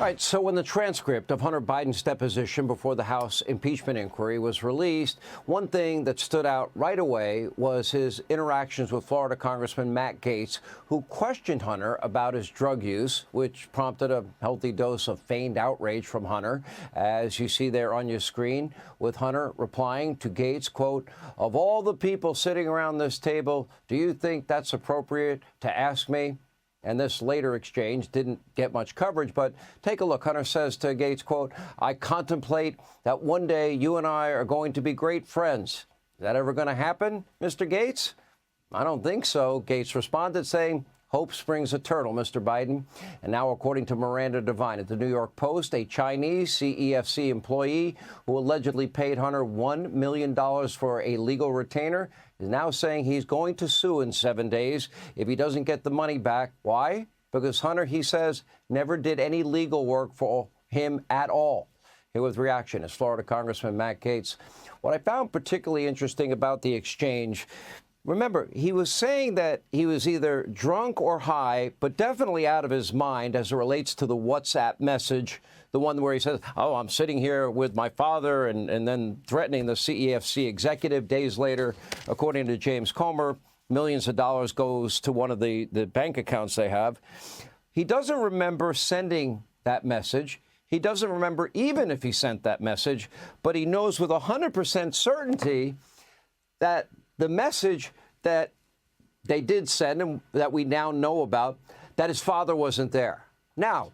All right, so when the transcript of Hunter Biden's deposition before the House impeachment inquiry was released, one thing that stood out right away was his interactions with Florida Congressman Matt Gaetz, who questioned Hunter about his drug use, which prompted a healthy dose of feigned outrage from Hunter, as you see there on your screen, with Hunter replying to Gaetz, quote, "Of all the people sitting around this table, do you think that's appropriate to ask me?" And this later exchange didn't get much coverage, but take a look. Hunter says to Gaetz, quote, "I contemplate that one day you and I are going to be great friends. Is that ever going to happen, Mr. Gaetz?" "I don't think so," Gaetz responded, saying, "Hope springs eternal, Mr. Biden." And now, according to Miranda Devine at the New York Post, a Chinese CEFC employee who allegedly paid Hunter $1 million for a legal retainer is now saying he's going to sue in 7 days if he doesn't get the money back. Why? Because Hunter, he says, never did any legal work for him at all. Here with reaction is Florida Congressman Matt Gaetz. What I found particularly interesting about the exchange, remember, he was saying that he was either drunk or high, but definitely out of his mind as it relates to the WhatsApp message, the one where he says, "Oh, I'm sitting here with my father," and then threatening the CEFC executive. Days later, according to James Comer, millions of dollars goes to one of the bank accounts they have. He doesn't remember sending that message. He doesn't remember even if he sent that message, but he knows with 100% certainty that the message that they did send and that we now know about, that his father wasn't there. Now,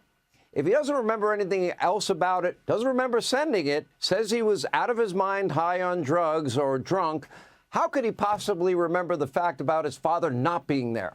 if he doesn't remember anything else about it, doesn't remember sending it, says he was out of his mind, high on drugs or drunk, how could he possibly remember the fact about his father not being there?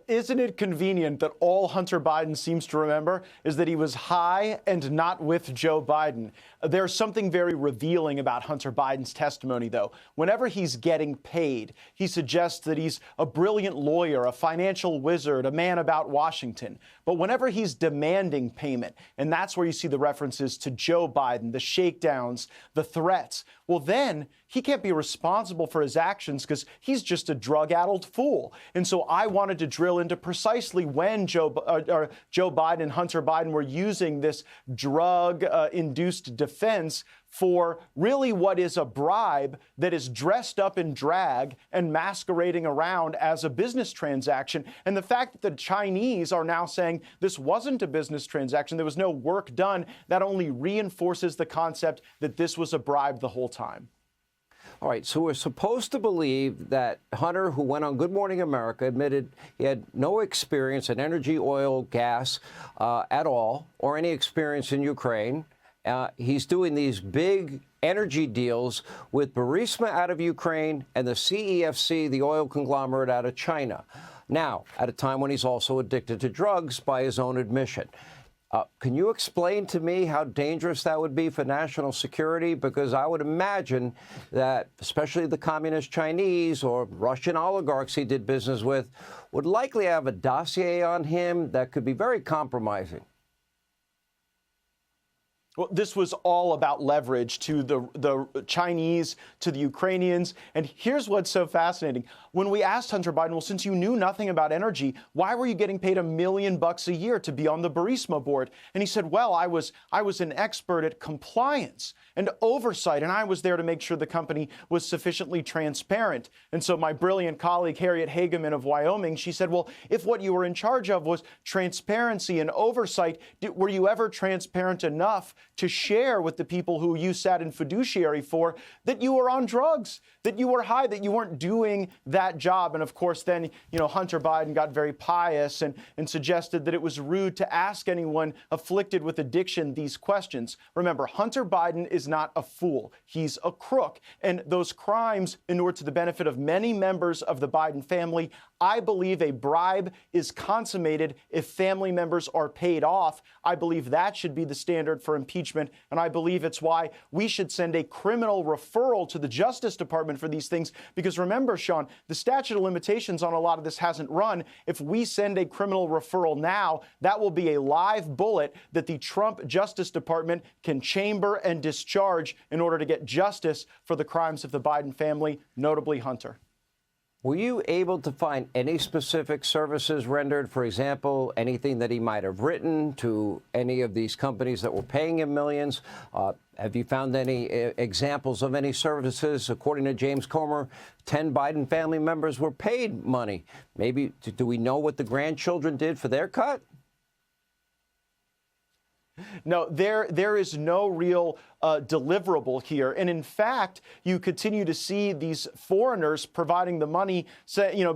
Isn't it convenient that all Hunter Biden seems to remember is that he was high and not with Joe Biden? There's something very revealing about Hunter Biden's testimony, though. Whenever he's getting paid, he suggests that he's a brilliant lawyer, a financial wizard, a man about Washington. But whenever he's demanding payment, and that's where you see the references to Joe Biden, the shakedowns, the threats, well, then he can't be responsible for his actions because he's just a drug-addled fool. And so I wanted to drill into precisely when Joe Biden and Hunter Biden were using this drug-induced defense for really what is a bribe that is dressed up in drag and masquerading around as a business transaction. And the fact that the Chinese are now saying this wasn't a business transaction, there was no work done, that only reinforces the concept that this was a bribe the whole time. All right, so we're supposed to believe that Hunter, who went on Good Morning America, admitted he had no experience in energy, oil, gas at all, or any experience in Ukraine. He's doing these big energy deals with Burisma out of Ukraine and the CEFC, the oil conglomerate, out of China. Now, at a time when he's also addicted to drugs by his own admission. Can you explain to me how dangerous that would be for national security? Because I would imagine that especially the communist Chinese or Russian oligarchs he did business with would likely have a dossier on him that could be very compromising. Well, this was all about leverage to the Chinese, to the Ukrainians. And here's what's so fascinating. When we asked Hunter Biden, well, since you knew nothing about energy, why were you getting paid $1 million a year to be on the Burisma board? And he said, well, I was an expert at compliance and oversight, and I was there to make sure the company was sufficiently transparent. And so my brilliant colleague, Harriet Hageman of Wyoming, she said, well, if what you were in charge of was transparency and oversight, were you ever transparent enough to share with the people who you sat in fiduciary for that you were on drugs, that you were high, that you weren't doing that job? And of course, then, Hunter Biden got very pious and suggested that it was rude to ask anyone afflicted with addiction these questions. Remember, Hunter Biden is not a fool. He's a crook. And those crimes inure to the benefit of many members of the Biden family. I believe a bribe is consummated if family members are paid off. I believe that should be the standard for impeachment, and I believe it's why we should send a criminal referral to the Justice Department for these things, because remember, Sean, the statute of limitations on a lot of this hasn't run. If we send a criminal referral now, that will be a live bullet that the Trump Justice Department can chamber and discharge in order to get justice for the crimes of the Biden family, notably Hunter. Were you able to find any specific services rendered, for example, anything that he might have written to any of these companies that were paying him millions? Have you found any examples of any services? According to James Comer, 10 Biden family members were paid money. Maybe, do we know what the grandchildren did for their cut? No, there is no real deliverable here. And in fact, you continue to see these foreigners providing the money,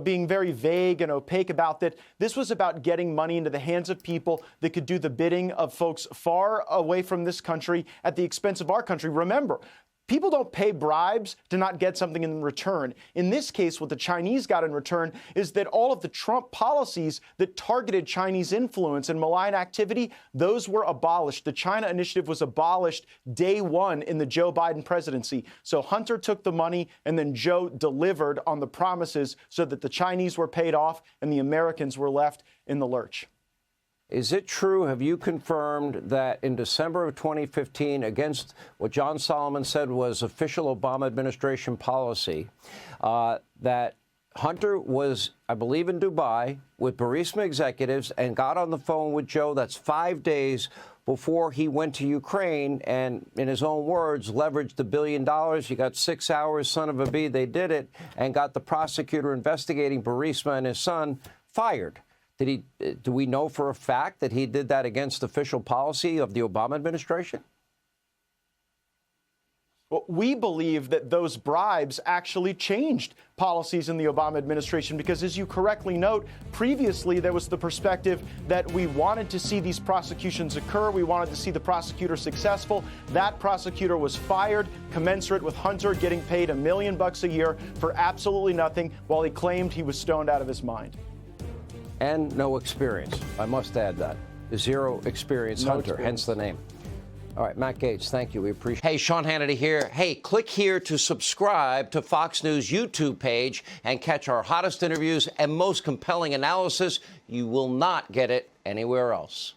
being very vague and opaque about that. This was about getting money into the hands of people that could do the bidding of folks far away from this country at the expense of our country. Remember, people don't pay bribes to not get something in return. In this case, what the Chinese got in return is that all of the Trump policies that targeted Chinese influence and malign activity, those were abolished. The China Initiative was abolished day one in the Joe Biden presidency. So Hunter took the money, and then Joe delivered on the promises so that the Chinese were paid off and the Americans were left in the lurch. Is it true, have you confirmed that in December of 2015, against what John Solomon said was official Obama administration policy, that Hunter was, I believe, in Dubai with Burisma executives and got on the phone with Joe? That's 5 days before he went to Ukraine and, in his own words, leveraged $1 billion. You got 6 hours, son of a bee, they did it, and got the prosecutor investigating Burisma and his son fired. Do we know for a fact that he did that against official policy of the Obama administration? Well, we believe that those bribes actually changed policies in the Obama administration because, as you correctly note, previously there was the perspective that we wanted to see these prosecutions occur. We wanted to see the prosecutor successful. That prosecutor was fired, commensurate with Hunter getting paid $1 million a year for absolutely nothing while he claimed he was stoned out of his mind. And no experience. I must add that. Zero experience, No Hunter, experience. hence the name. All right, Matt Gaetz, thank you. We appreciate it. Hey, Sean Hannity here. Hey, click here to subscribe to Fox News YouTube page and catch our hottest interviews and most compelling analysis. You will not get it anywhere else.